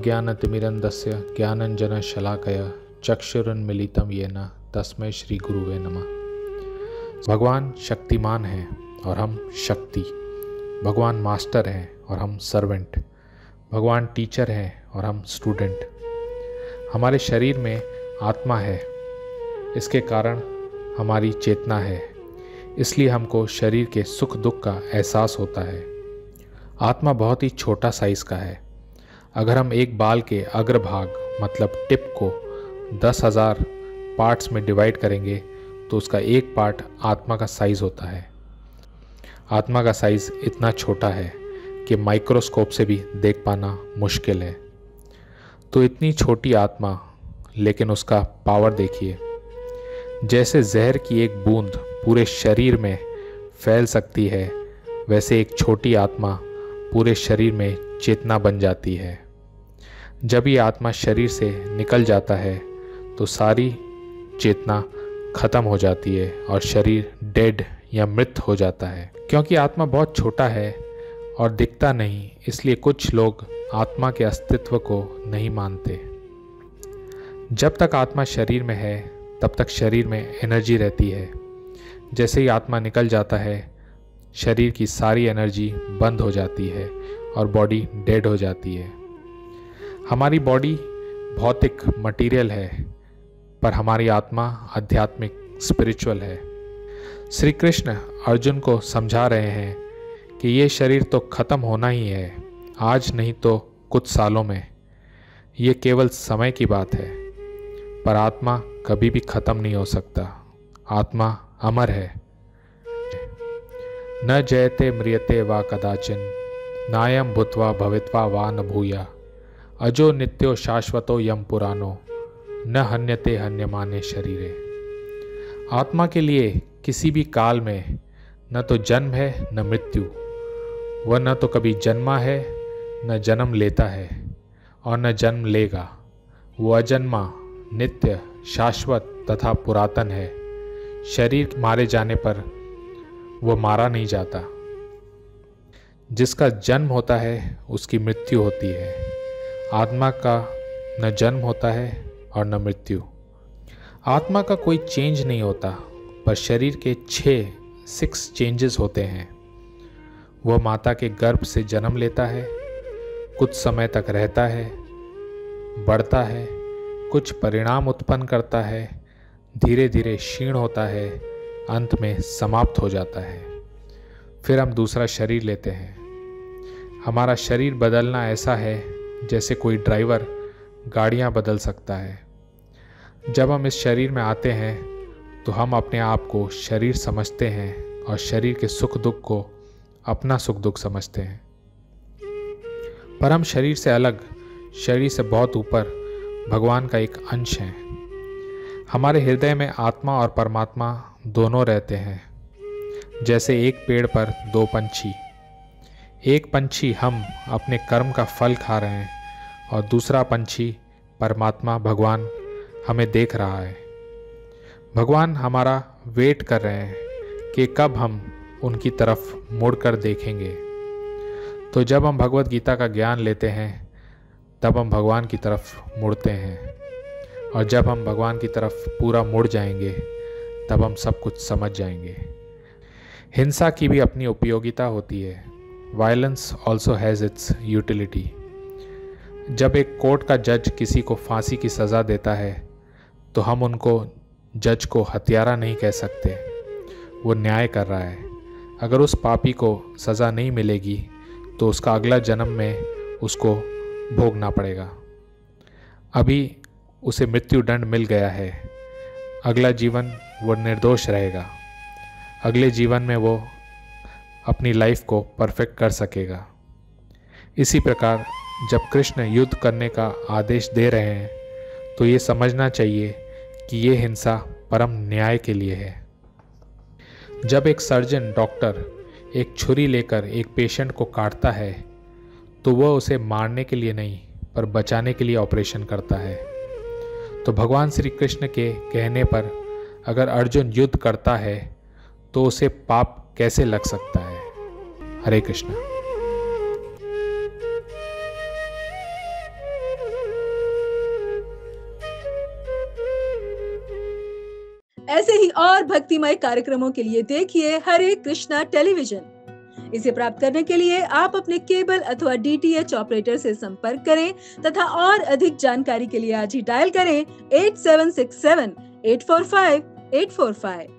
अज्ञानतिमिरन्दस्य ज्ञानञ्जनशलाकया चक्षुरुन्मीलितं येन तस्मै श्री गुरुवे नमः। भगवान शक्तिमान हैं और हम शक्ति, भगवान मास्टर हैं और हम सर्वेंट, भगवान टीचर हैं और हम स्टूडेंट। हमारे शरीर में आत्मा है, इसके कारण हमारी चेतना है, इसलिए हमको शरीर के सुख दुख का एहसास होता है। आत्मा बहुत ही छोटा साइज़ का है। अगर हम एक बाल के अग्रभाग मतलब टिप को 10,000 पार्ट्स में डिवाइड करेंगे तो उसका एक पार्ट आत्मा का साइज़ होता है। आत्मा का साइज़ इतना छोटा है कि माइक्रोस्कोप से भी देख पाना मुश्किल है। तो इतनी छोटी आत्मा, लेकिन उसका पावर देखिए। जैसे जहर की एक बूंद पूरे शरीर में फैल सकती है, वैसे एक छोटी आत्मा पूरे शरीर में चेतना बन जाती है। जब ये आत्मा शरीर से निकल जाता है तो सारी चेतना खत्म हो जाती है और शरीर डेड या मृत हो जाता है। क्योंकि आत्मा बहुत छोटा है और दिखता नहीं, इसलिए कुछ लोग आत्मा के अस्तित्व को नहीं मानते। जब तक आत्मा शरीर में है तब तक शरीर में एनर्जी रहती है। जैसे ही आत्मा निकल जाता है, शरीर की सारी एनर्जी बंद हो जाती है और बॉडी डेड हो जाती है। हमारी बॉडी भौतिक मटेरियल है, पर हमारी आत्मा आध्यात्मिक स्पिरिचुअल है। श्री कृष्ण अर्जुन को समझा रहे हैं कि ये शरीर तो ख़त्म होना ही है, आज नहीं तो कुछ सालों में। ये केवल समय की बात है, पर आत्मा कभी भी ख़त्म नहीं हो सकता। आत्मा अमर है। न जयते म्रियते वा कदाचिन, नायम भूत्वा भवित्वा वा न भूया, अजो नित्यो शाश्वतो यम पुरानो, न हन्यते हन्यमाने शरीरे। आत्मा के लिए किसी भी काल में न तो जन्म है न मृत्यु। वह न तो कभी जन्मा है न जन्म लेता है और न जन्म लेगा। वो अजन्मा, नित्य, शाश्वत तथा पुरातन है। शरीर मारे जाने पर वो मारा नहीं जाता। जिसका जन्म होता है उसकी मृत्यु होती है। आत्मा का न जन्म होता है और न मृत्यु। आत्मा का कोई चेंज नहीं होता, पर शरीर के 6 चेंजेस होते हैं। वह माता के गर्भ से जन्म लेता है, कुछ समय तक रहता है, बढ़ता है, कुछ परिणाम उत्पन्न करता है, धीरे धीरे क्षीण होता है, अंत में समाप्त हो जाता है। फिर हम दूसरा शरीर लेते हैं। हमारा शरीर बदलना ऐसा है जैसे कोई ड्राइवर गाड़ियाँ बदल सकता है। जब हम इस शरीर में आते हैं तो हम अपने आप को शरीर समझते हैं और शरीर के सुख दुख को अपना सुख दुख समझते हैं। पर हम शरीर से अलग, शरीर से बहुत ऊपर भगवान का एक अंश है। हमारे हृदय में आत्मा और परमात्मा दोनों रहते हैं। जैसे एक पेड़ पर 2 पंछी। एक पंछी हम अपने कर्म का फल खा रहे हैं और दूसरा पंछी परमात्मा भगवान हमें देख रहा है। भगवान हमारा वेट कर रहे हैं कि कब हम उनकी तरफ मुड़कर देखेंगे। तो जब हम भगवत गीता का ज्ञान लेते हैं तब हम भगवान की तरफ मुड़ते हैं, और जब हम भगवान की तरफ पूरा मुड़ जाएंगे तब हम सब कुछ समझ जाएंगे। हिंसा की भी अपनी उपयोगिता होती है। Violence also has its utility. जब एक कोर्ट का जज किसी को फांसी की सज़ा देता है तो हम उनको जज को हत्यारा नहीं कह सकते। वो न्याय कर रहा है। अगर उस पापी को सज़ा नहीं मिलेगी तो उसका अगला जन्म में उसको भोगना पड़ेगा। अभी उसे मृत्यु दंड मिल गया है, अगला जीवन वो निर्दोष रहेगा। अगले जीवन में वो अपनी लाइफ को परफेक्ट कर सकेगा। इसी प्रकार जब कृष्ण युद्ध करने का आदेश दे रहे हैं तो ये समझना चाहिए कि ये हिंसा परम न्याय के लिए है। जब एक सर्जन डॉक्टर एक छुरी लेकर एक पेशेंट को काटता है तो वह उसे मारने के लिए नहीं पर बचाने के लिए ऑपरेशन करता है। तो भगवान श्री कृष्ण के कहने पर अगर अर्जुन युद्ध करता है तो उसे पाप कैसे लग सकता है। हरे कृष्ण। ऐसे ही और भक्तिमय कार्यक्रमों के लिए देखिए हरे कृष्णा टेलीविजन। इसे प्राप्त करने के लिए आप अपने केबल अथवा DTH ऑपरेटर से संपर्क करें तथा और अधिक जानकारी के लिए आज ही डायल करें 8767 845 845।